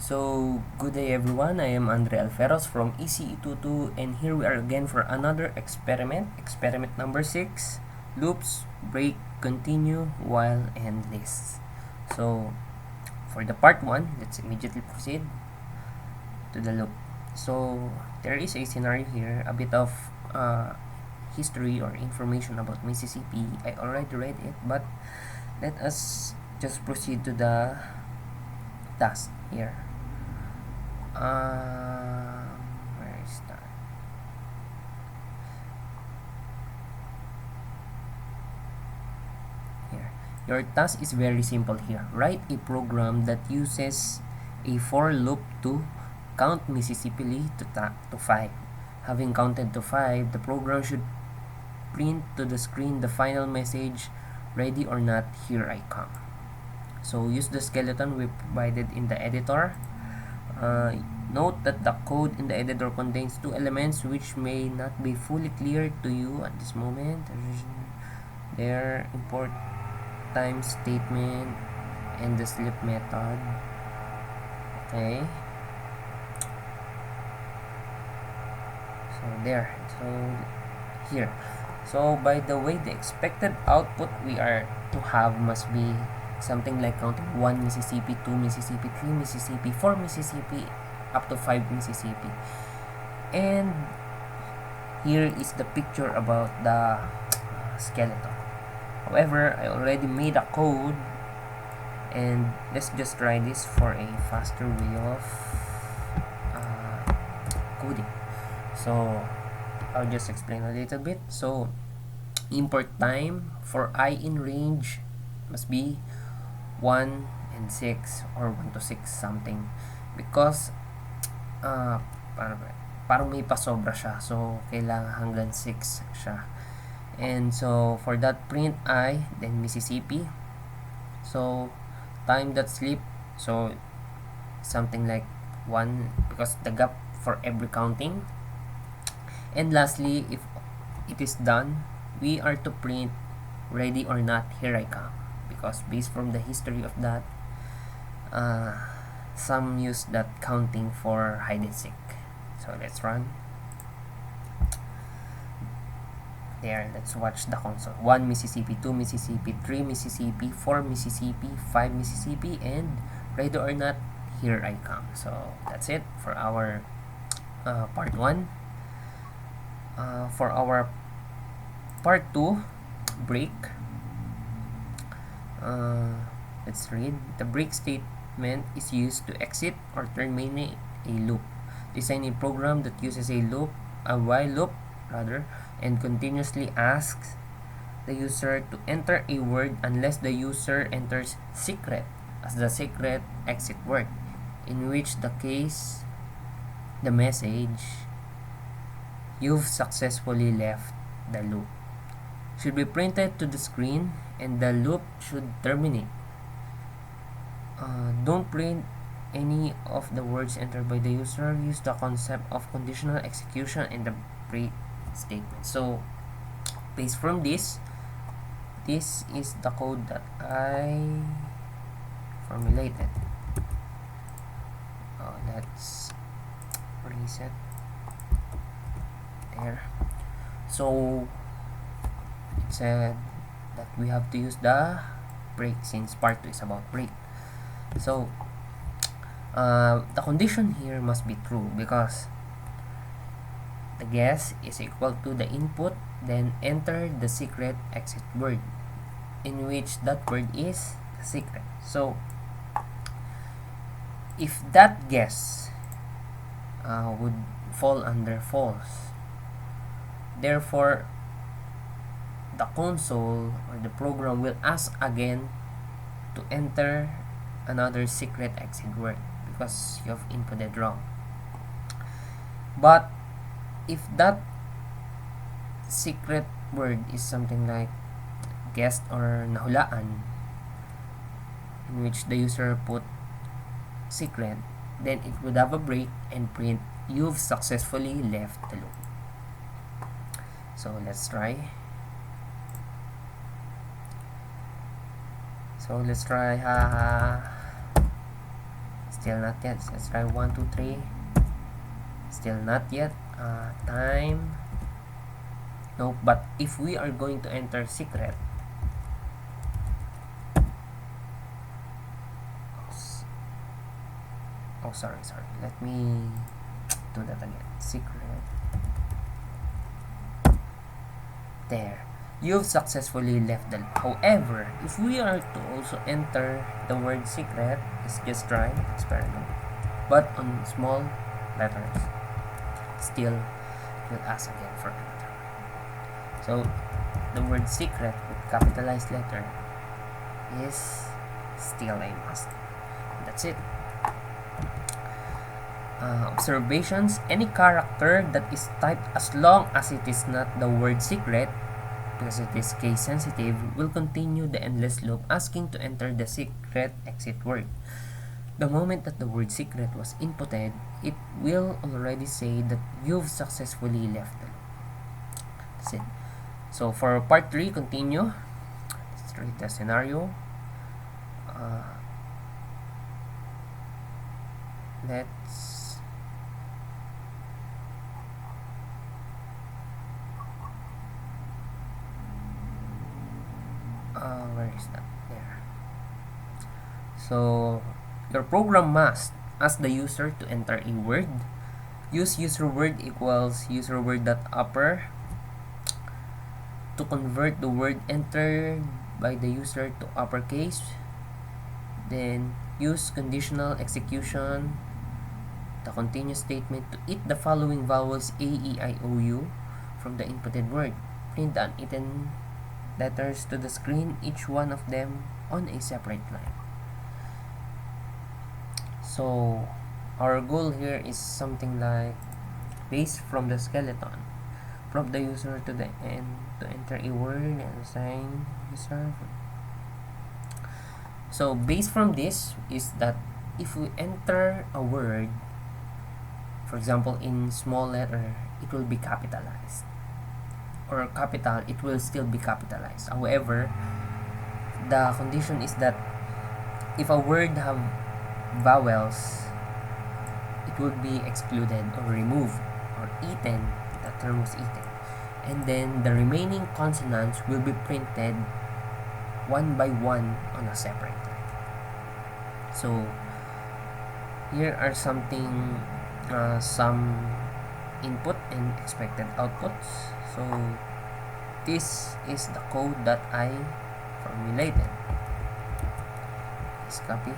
So, good day everyone. I am Andre Alferos from ECE22 and here we are again for another experiment. Experiment number 6. Loops, break, continue, while, and list. So, for the part 1, let's immediately proceed to the loop. So, there is a scenario here, a bit of history or information about Mississippi. I already read it, but let us just proceed to the task here. Where is that? Here. Your task is very simple here. Write a program that uses a for loop to count Mississippi to 5. Having counted to 5, the program should print to the screen the final message, ready or not, here I come. So use the skeleton we provided in the editor. Note that the code in the editor contains two elements which may not be fully clear to you at this moment. Their import time statement and the sleep method. Okay. So there. So here. So by the way, the expected output we are to have must be something like counting 1 Mississippi, 2 Mississippi, 3 Mississippi, 4 Mississippi, up to 5 Mississippi. And here is the picture about the skeleton. However, I already made a code and let's just try this for a faster way of coding. So I'll just explain a little bit. So import time for I in range must be 1 and 6 or 1 to 6 something because parang may pasobra siya, so kailangan hanggang 6 siya. And so for that, print I, then Mississippi. So time that sleep, so something like 1 because the gap for every counting. And lastly, if it is done, we are to print ready or not, here I come, because based from the history of that, some use that counting for hide and seek. So let's run. There, let's watch the console. 1 Mississippi, 2 Mississippi, 3 Mississippi, 4 Mississippi, 5 Mississippi, and ready or not, here I come. So that's it for our part 1. For our part 2, break. Let's read. The break statement is used to exit or terminate a loop. Design a program that uses a while loop rather, and continuously asks the user to enter a word unless the user enters secret as the secret exit word, in which the case the message "you've successfully left the loop" should be printed to the screen and the loop should terminate. Don't print any of the words entered by the user. Use the concept of conditional execution in the break statement. So based from this is the code that I formulated. Let's reset there. So it said that we have to use the break since part 2 is about break. So the condition here must be true because the guess is equal to the input, then enter the secret exit word, in which that word is secret. So if that guess would fall under false, therefore the console or the program will ask again to enter another secret exit word because you have inputted wrong. But if that secret word is something like guessed or nahulaan, in which the user put secret, then it would have a break and print "you've successfully left the loop." So let's try. Still not yet. Let's try 1 2 3. Still not yet. Time. Nope. But if we are going to enter secret, oh sorry, let me do that again. Secret. There, you've successfully left the loop. However, if we are to also enter the word secret, let's just try experiment, but on small letters, still will ask again for enter. So the word secret with capitalized letter is still a must. That's it. Observations: any character that is typed as long as it is not the word secret, because it is case sensitive, will continue the endless loop asking to enter the secret exit word. The moment that the word secret was inputted, it will already say that you've successfully left the loop. That's it. So for part 3, continue. Let's read the scenario. Let's where is that? There. So your program must ask the user to enter a word. Use user word equals user word dot upper to convert the word entered by the user to uppercase. Then use conditional execution, the continuous statement, to eat the following vowels A, E, I, O, U from the inputted word. Print the uneaten letters to the screen, each one of them on a separate line. So our goal here is something like based from the skeleton, prompt the user to the end to enter a word and assign user. So based from this is that if we enter a word, for example in small letter, it will be capitalized, or capital, it will still be capitalized. However, the condition is that if a word have vowels, it would be excluded or removed, or eaten, the term was eaten, and then the remaining consonants will be printed one by one on a separate line. So here are some input and expected outputs. So this is the code that I formulated. Let's copy.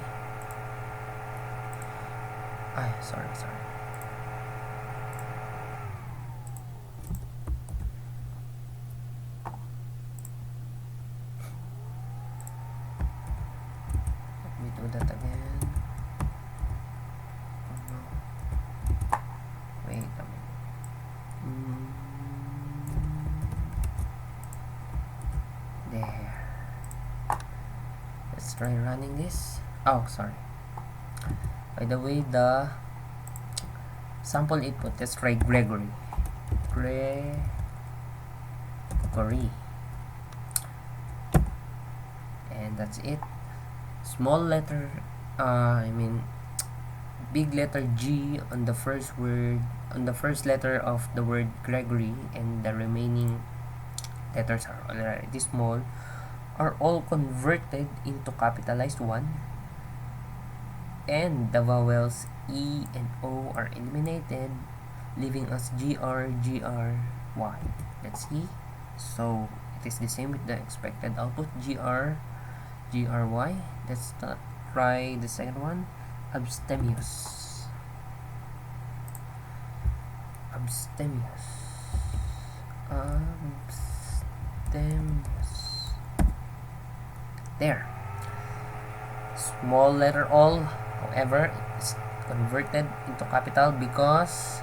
Sorry. Let me do that again. Oh no. Wait a minute. There. Let's try running this. Oh, sorry. By the way, the sample input, let's try Gregory. And that's it. Small letter, big letter G on the first word, on the first letter of the word Gregory, and the remaining letters are already small, are all converted into capitalized one, and the vowels E and O are eliminated, leaving us GR, Y. Let's see. So it is the same with the expected output, GR, Y. Let's try the second one, abstemious. There. Small letter all, however, is converted into capital because,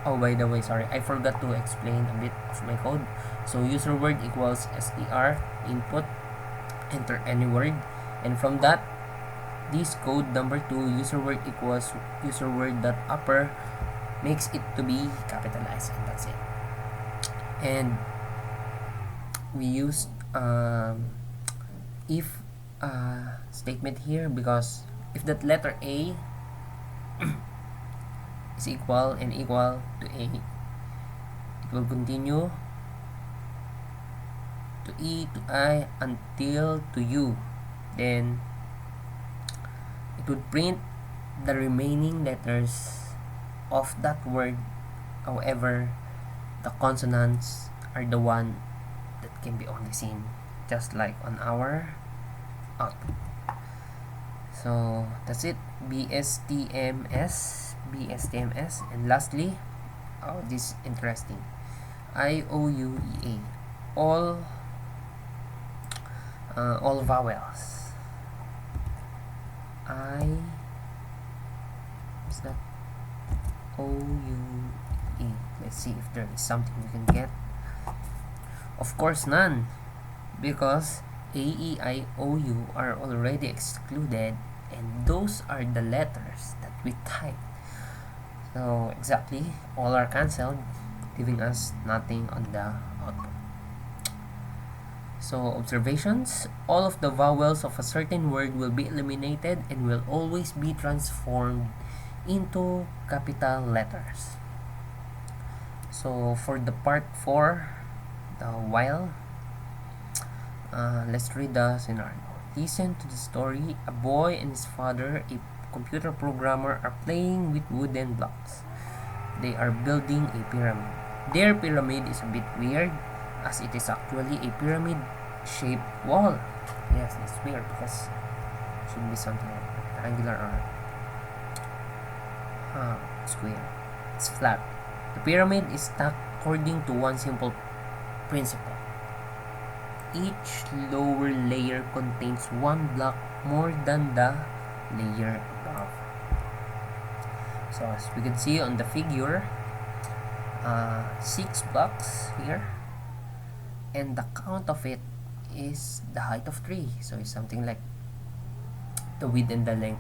oh, by the way, sorry, I forgot to explain a bit of my code. So user word equals STR, input, enter any word, and from that, this code number 2, user word equals user word dot upper, makes it to be capitalized, and that's it. And we used if statement here because if that letter A is equal and equal to A, it will continue to E to I until to U. Then it would print the remaining letters of that word. However, the consonants are the one that can be only seen, just like on our output. So that's it. BSTMS, and lastly, oh, this is interesting. IOUEA, all vowels. Is that OUE? Let's see if there is something we can get. Of course, none, because AEIOU are already excluded, and those are the letters that we type. So exactly, all are cancelled, leaving us nothing on the output. So observations, all of the vowels of a certain word will be eliminated and will always be transformed into capital letters. So for the part 4, the while, let's read the scenario. Listen to the story. A boy and his father, a computer programmer, are playing with wooden blocks. They are building a pyramid. Their pyramid is a bit weird, as it is actually a pyramid-shaped wall. Yes, it's weird because it should be something like rectangular or square. It's flat. The pyramid is stacked according to one simple principle. Each lower layer contains one block more than the layer above. So as we can see on the figure, 6 blocks here, and the count of it is the height of 3. So it's something like the width and the length.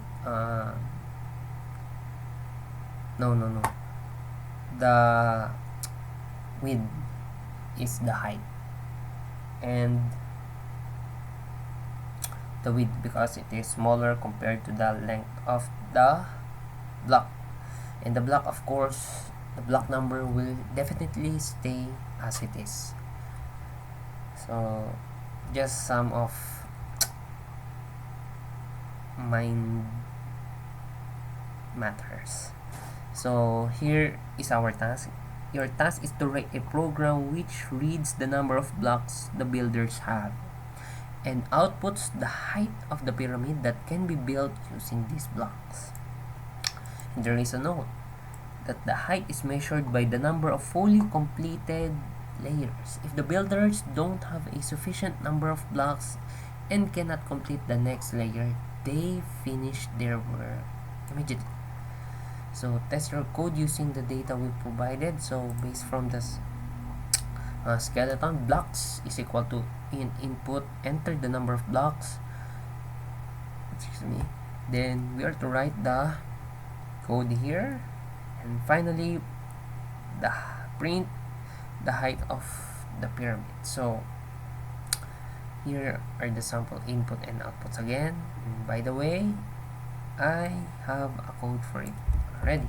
No. The width is the height, and the width because it is smaller compared to the length of the block. And the block, of course, the block number will definitely stay as it is. So just some of mind matters. So here is our task. Your task is to write a program which reads the number of blocks the builders have and outputs the height of the pyramid that can be built using these blocks. And there is a note that the height is measured by the number of fully completed layers. If the builders don't have a sufficient number of blocks and cannot complete the next layer, they finish their work immediately. So test your code using the data we provided. So based from this skeleton, blocks is equal to in input, enter the number of blocks, then we are to write the code here, and finally the print the height of the pyramid. So here are the sample input and outputs again, and by the way, I have a code for it already.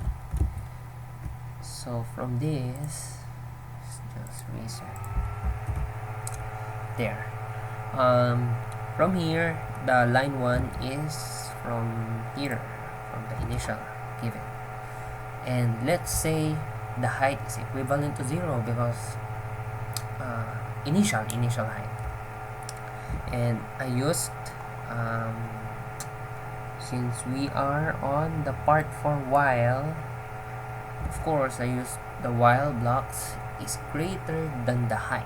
So from this, just reset there. From here, the line 1 is from here, from the initial given, and let's say the height is equivalent to 0 because initial height, and I used since we are on the part for while, of course I used the while blocks is greater than the height.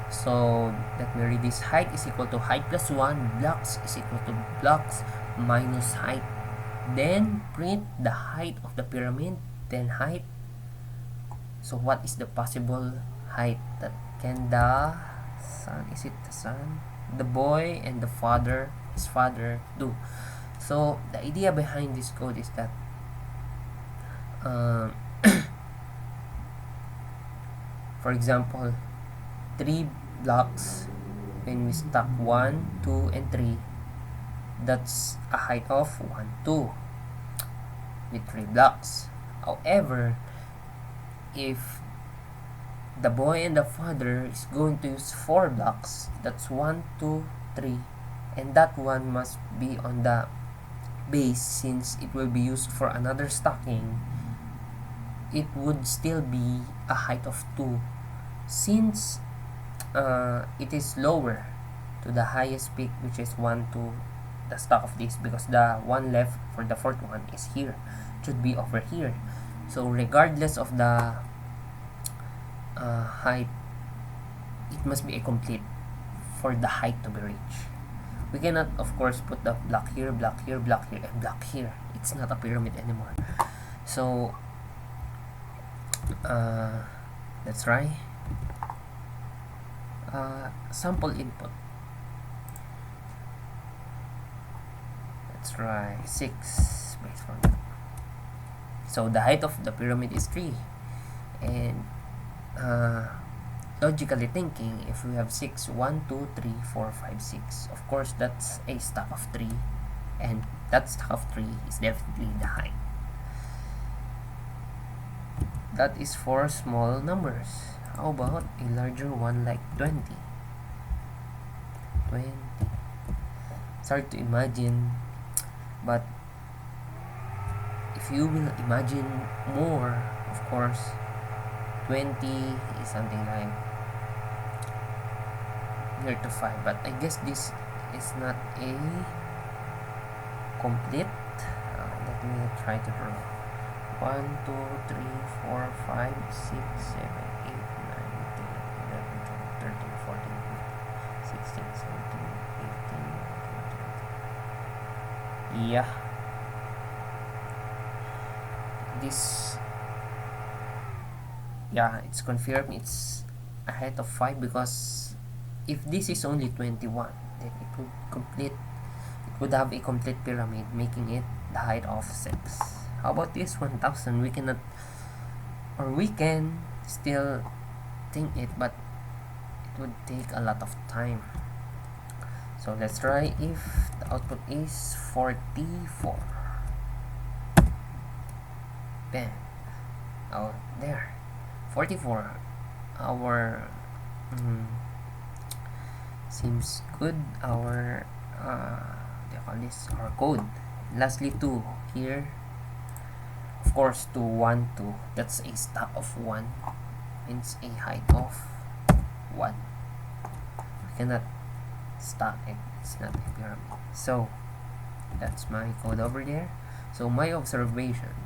So let me read this. Height is equal to height plus 1, blocks is equal to blocks minus height. Then print the height of the pyramid, then height. So what is the possible height that can the son, is it the son, the boy and the father, his father, do? So the idea behind this code is that for example, 3 blocks, when we stack 1, 2, and 3, That's a height of 1, 2 with 3 blocks. However, if the boy and the father is going to use 4 blocks, that's 1, 2, 3, and that one must be on the base since it will be used for another stocking. It would still be a height of 2 since it is lower to the highest peak, which is 1, 2, the stock of this, because the one left for the fourth one is here, it should be over here. So regardless of the height, it must be a complete for the height to be reached. We cannot, of course, put the block here, block here, block here, and block here. It's not a pyramid anymore. So let's try sample input. Let's try 6 base formula. So the height of the pyramid is 3, and logically thinking, if we have 6, 1, 2, 3, 4, 5, 6, of course that's a stack of 3, and that stack of 3 is definitely the height. That is for small numbers. How about a larger one like 20? 20. It's hard to imagine, but if you will imagine more, of course, 20 is something like near to 5, but I guess this is not a complete. Let me try to draw. 1, 2, 3, 4, 5, 6, 7, 8, 9, 10, 11, 12, 13, 14, 15, 16, 17, 18, 19, 20. Yeah. This, yeah, it's confirmed it's a height of 5, because if this is only 21, then it would have a complete pyramid, making it the height of 6. How about this 1000? We cannot, or we can still think it, but it would take a lot of time. So let's try if the output is 44. Bam. Oh, there. 44. Our seems good. Our they call this our code. Lastly, 2 here. Of course, 2, 1, 2. That's a stack of 1. Means a height of 1. We cannot stack it. It's not a pyramid. So that's my code over there. So my observation: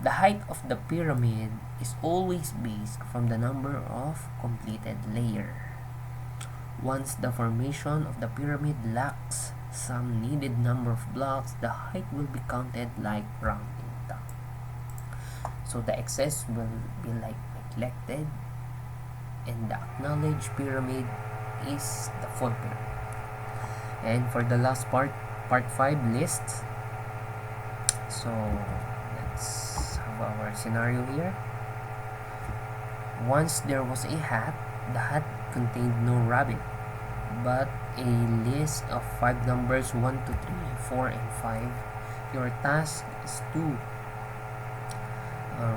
the height of the pyramid is always based from the number of completed layer. Once the formation of the pyramid lacks some needed number of blocks, the height will be counted like rounding down. So the excess will be like neglected, and the acknowledged pyramid is the full pyramid. And for the last part 5 list. So let's have our scenario here. Once there was a hat. The hat contained no rabbit, but a list of 5 numbers: 1, 2, 3, 4, and 5. Your task is to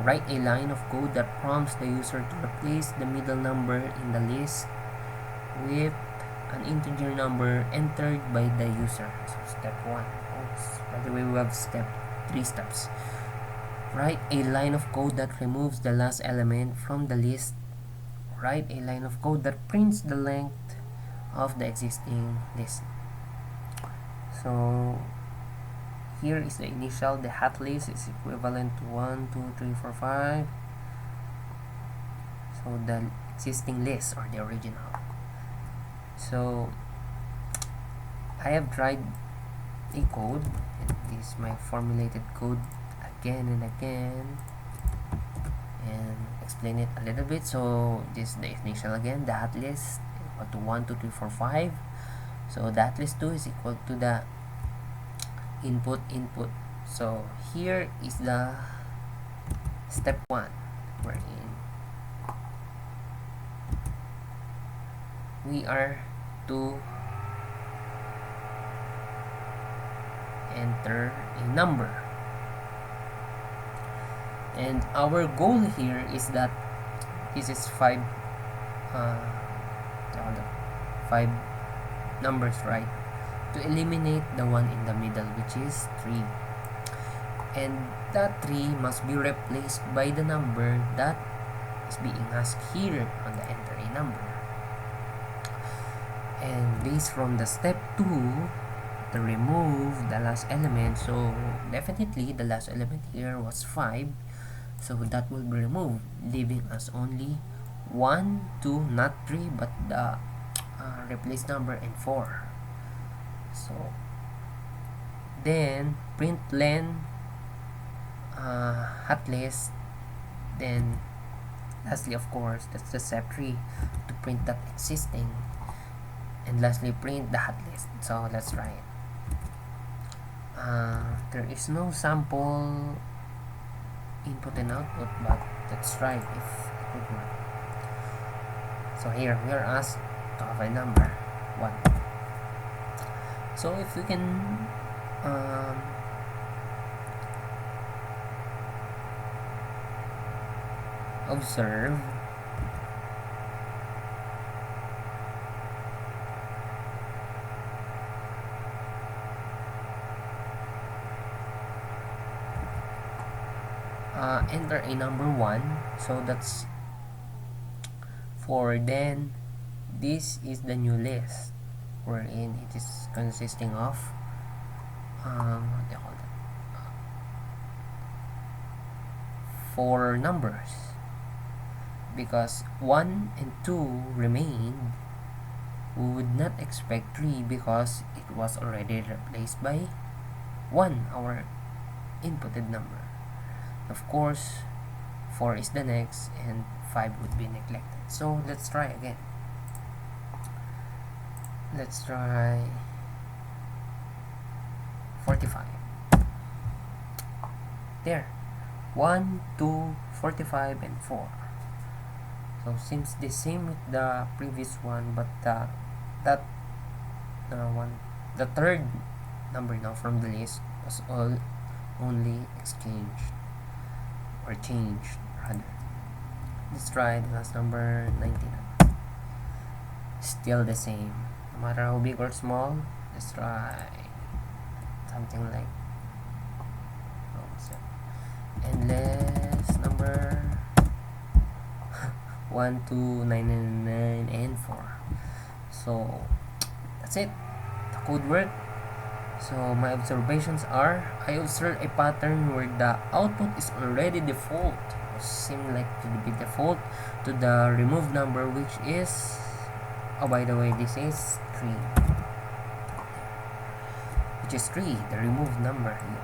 write a line of code that prompts the user to replace the middle number in the list with an integer number entered by the user. So step 1. By the way, we have 3 steps. Write a line of code that removes the last element from the list. Write a line of code that prints the length of the existing list. So here is the initial. The hat list is equivalent to 1, 2, 3, 4, 5. So the existing list, or the original. So I have tried a code, and this is my formulated code again and again, and explain it a little bit. So this is the initial again. The hat list equal to 1, 2, 3, 4, 5. So the hat list 2 is equal to the input. So here is the step 1, wherein we are to enter a number. And our goal here is that this is five numbers, right? To eliminate the one in the middle, which is 3. And that 3 must be replaced by the number that is being asked here on the enter a number. And based from the step 2, to remove the last element, so definitely the last element here was 5, so that will be removed, leaving us only 1, 2, not 3, but the replaced number, and 4. So then print len hot list, then lastly, of course, that's the step 3, to print that existing, and lastly print the hot list. So let's try it. There is no sample input and output, but let's try if it would work. So here we are asked to have a number 1. So if we can observe, enter a number 1, so that's 4. Then this is the new list wherein it is consisting of what do you call that? 4 numbers, because 1 and 2 remained. We would not expect 3 because it was already replaced by 1, our inputted number. Of course, 4 is the next, and 5 would be neglected. So let's try again. Let's try 45. There, 1, 2, 45, and 4. So seems the same with the previous one, but the third number now from the list was all only exchanged, or changed rather. Let's try the last number, 99. Still the same, no matter how big or small. Let's try something like endless number 1, 2, 9, and 4. So that's it, the code worked. So my observations are, I observe a pattern where the output is already default, or seem like to be default, to the removed number, which is, oh by the way, this is 3, which is 3, the removed number here,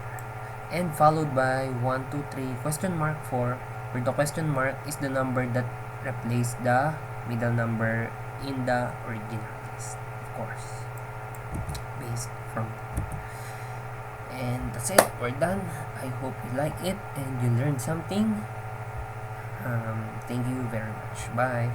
and followed by 1, 2, 3 question mark 4, where the question mark is the number that replaced the middle number in the original list, of course, based from. And that's it, we're done. I hope you like it and you learned something. Thank you very much. Bye.